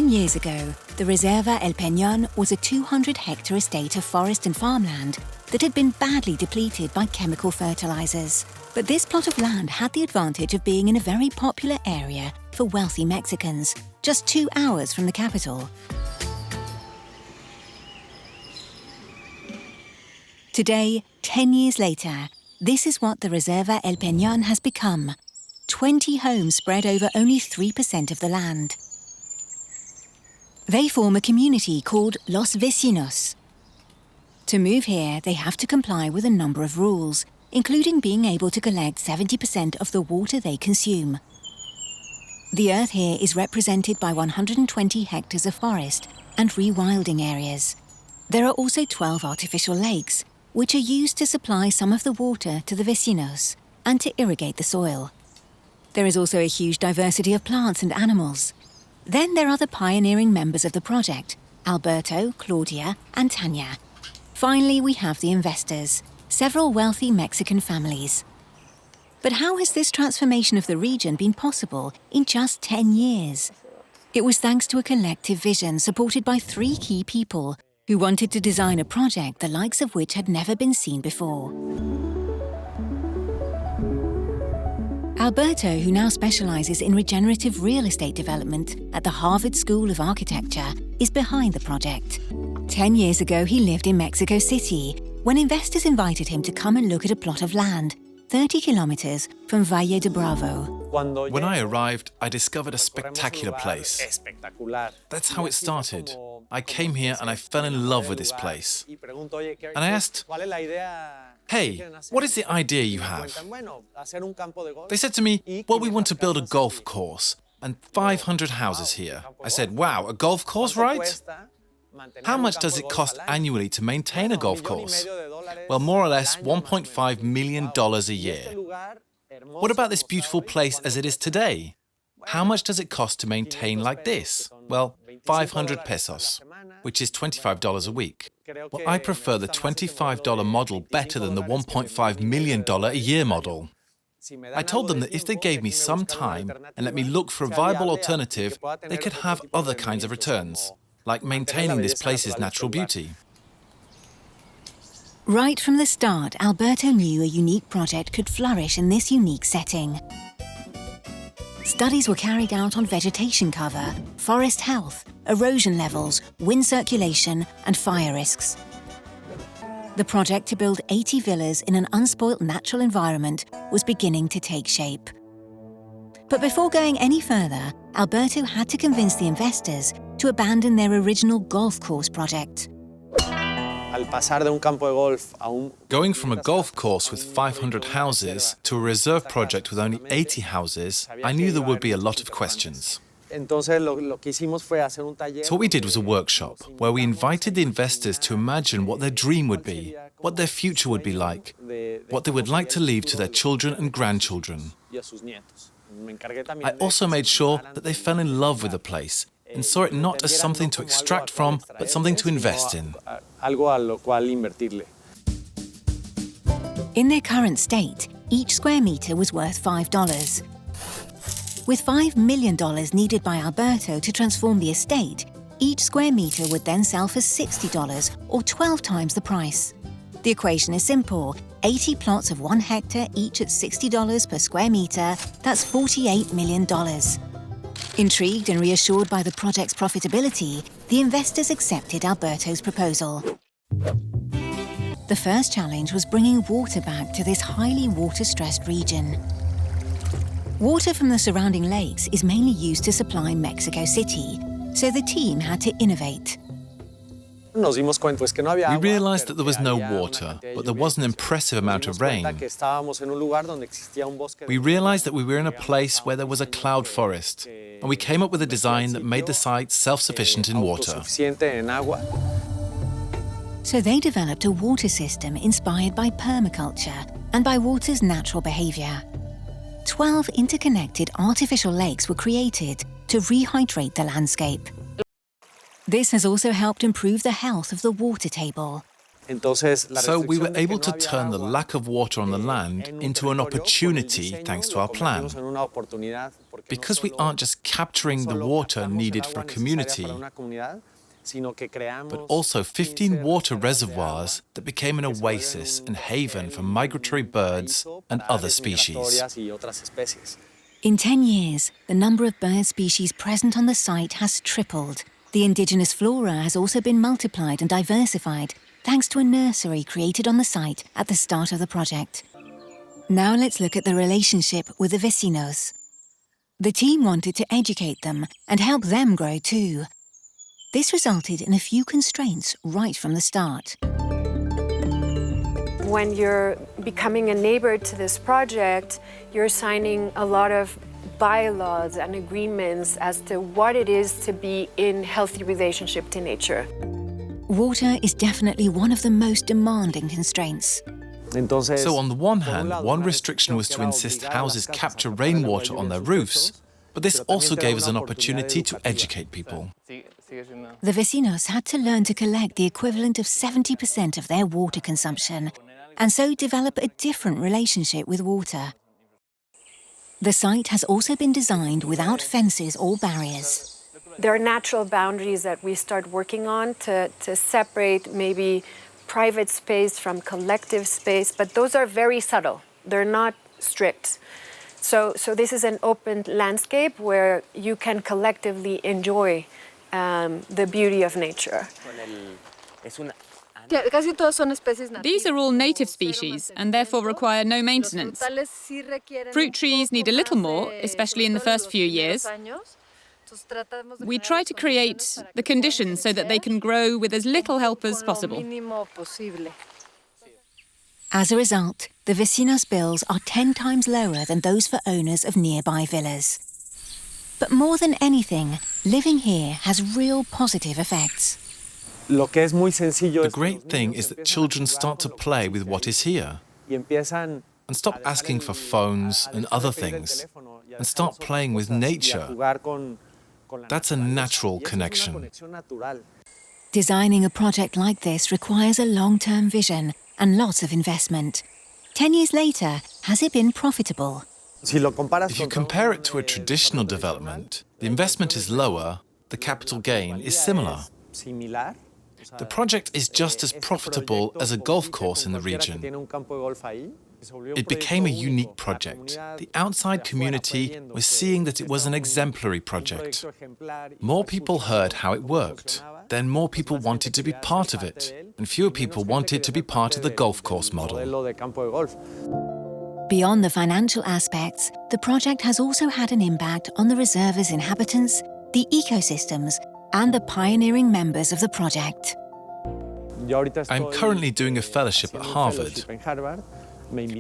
10 years ago, the Reserva El Penon was a 200-hectare estate of forest and farmland that had been badly depleted by chemical fertilizers. But this plot of land had the advantage of being in a very popular area for wealthy Mexicans, just 2 hours from the capital. Today, 10 years later, this is what the Reserva El Penon has become. 20 homes spread over only 3% of the land. They form a community called Los Vecinos. To move here, they have to comply with a number of rules, including being able to collect 70% of the water they consume. The earth here is represented by 120 hectares of forest and rewilding areas. There are also 12 artificial lakes, which are used to supply some of the water to the vecinos and to irrigate the soil. There is also a huge diversity of plants and animals. Then there are the pioneering members of the project, Alberto, Claudia, and Tanya. Finally, we have the investors, several wealthy Mexican families. But how has this transformation of the region been possible in just 10 years? It was thanks to a collective vision supported by 3 key people who wanted to design a project the likes of which had never been seen before. Alberto, who now specializes in regenerative real estate development at the Harvard School of Architecture, is behind the project. 10 years ago, he lived in Mexico City when investors invited him to come and look at a plot of land 30 kilometers from Valle de Bravo. When I arrived, I discovered a spectacular place. That's how it started. I came here and I fell in love with this place. And I asked, "Hey, what is the idea you have?" They said to me, "Well, we want to build a golf course and 500 houses here." I said, "Wow, a golf course, right? How much does it cost annually to maintain a golf course?" "Well, more or less $1.5 million a year." "What about this beautiful place as it is today? How much does it cost to maintain like this?" "Well, 500 pesos, which is $25 a week." "Well, I prefer the $25 model better than the $1.5 million a year model." I told them that if they gave me some time and let me look for a viable alternative, they could have other kinds of returns, like maintaining this place's natural beauty. Right from the start, Alberto knew a unique project could flourish in this unique setting. Studies were carried out on vegetation cover, forest health, erosion levels, wind circulation, and fire risks. The project to build 80 villas in an unspoilt natural environment was beginning to take shape. But before going any further, Alberto had to convince the investors to abandon their original golf course project. Going from a golf course with 500 houses to a reserve project with only 80 houses, I knew there would be a lot of questions. So what we did was a workshop where we invited the investors to imagine what their dream would be, what their future would be like, what they would like to leave to their children and grandchildren. I also made sure that they fell in love with the place and saw it not as something to extract from, but something to invest in. In their current state, each square meter was worth $5. With $5 million needed by Alberto to transform the estate, each square meter would then sell for $60, or 12 times the price. The equation is simple. 80 plots of 1 hectare, each at $60 per square meter, that's $48 million. Intrigued and reassured by the project's profitability, the investors accepted Alberto's proposal. The first challenge was bringing water back to this highly water-stressed region. Water from the surrounding lakes is mainly used to supply Mexico City, so the team had to innovate. We realized that there was no water, but there was an impressive amount of rain. We realized that we were in a place where there was a cloud forest, and we came up with a design that made the site self-sufficient in water. So they developed a water system inspired by permaculture and by water's natural behavior. 12 interconnected artificial lakes were created to rehydrate the landscape. This has also helped improve the health of the water table. So we were able to turn the lack of water on the land into an opportunity thanks to our plan. Because we aren't just capturing the water needed for a community, but also 15 water reservoirs that became an oasis and haven for migratory birds and other species. In 10 years, the number of bird species present on the site has tripled. The indigenous flora has also been multiplied and diversified, thanks to a nursery created on the site at the start of the project. Now let's look at the relationship with the vecinos. The team wanted to educate them and help them grow too. This resulted in a few constraints right from the start. When you're becoming a neighbor to this project, you're signing a lot of bylaws and agreements as to what it is to be in healthy relationship to nature. Water is definitely one of the most demanding constraints. So on the one hand, one restriction was to insist houses capture rainwater on their roofs, but this also gave us an opportunity to educate people. The vecinos had to learn to collect the equivalent of 70% of their water consumption, and so develop a different relationship with water. The site has also been designed without fences or barriers. There are natural boundaries that we start working on to separate maybe private space from collective space, but those are very subtle. They're not strict. So this is an open landscape where you can collectively enjoy the beauty of nature. These are all native species and therefore require no maintenance. Fruit trees need a little more, especially in the first few years. We try to create the conditions so that they can grow with as little help as possible. As a result, the vecinos' bills are 10 times lower than those for owners of nearby villas. But more than anything, living here has real positive effects. The great thing is that children start to play with what is here and stop asking for phones and other things and start playing with nature. That's a natural connection. Designing a project like this requires a long-term vision and lots of investment. 10 years later, has it been profitable? If you compare it to a traditional development, the investment is lower, the capital gain is similar. The project is just as profitable as a golf course in the region. It became a unique project. The outside community was seeing that it was an exemplary project. More people heard how it worked. Then more people wanted to be part of it, and fewer people wanted to be part of the golf course model. Beyond the financial aspects, the project has also had an impact on the Reserva's inhabitants, the ecosystems, and the pioneering members of the project. I'm currently doing a fellowship at Harvard.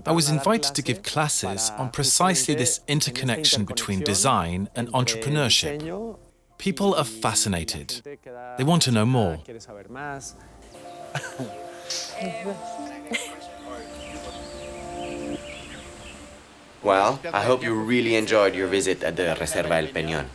I was invited to give classes on precisely this interconnection between design and entrepreneurship. People are fascinated. They want to know more. Well, I hope you really enjoyed your visit at the Reserva El Peñón.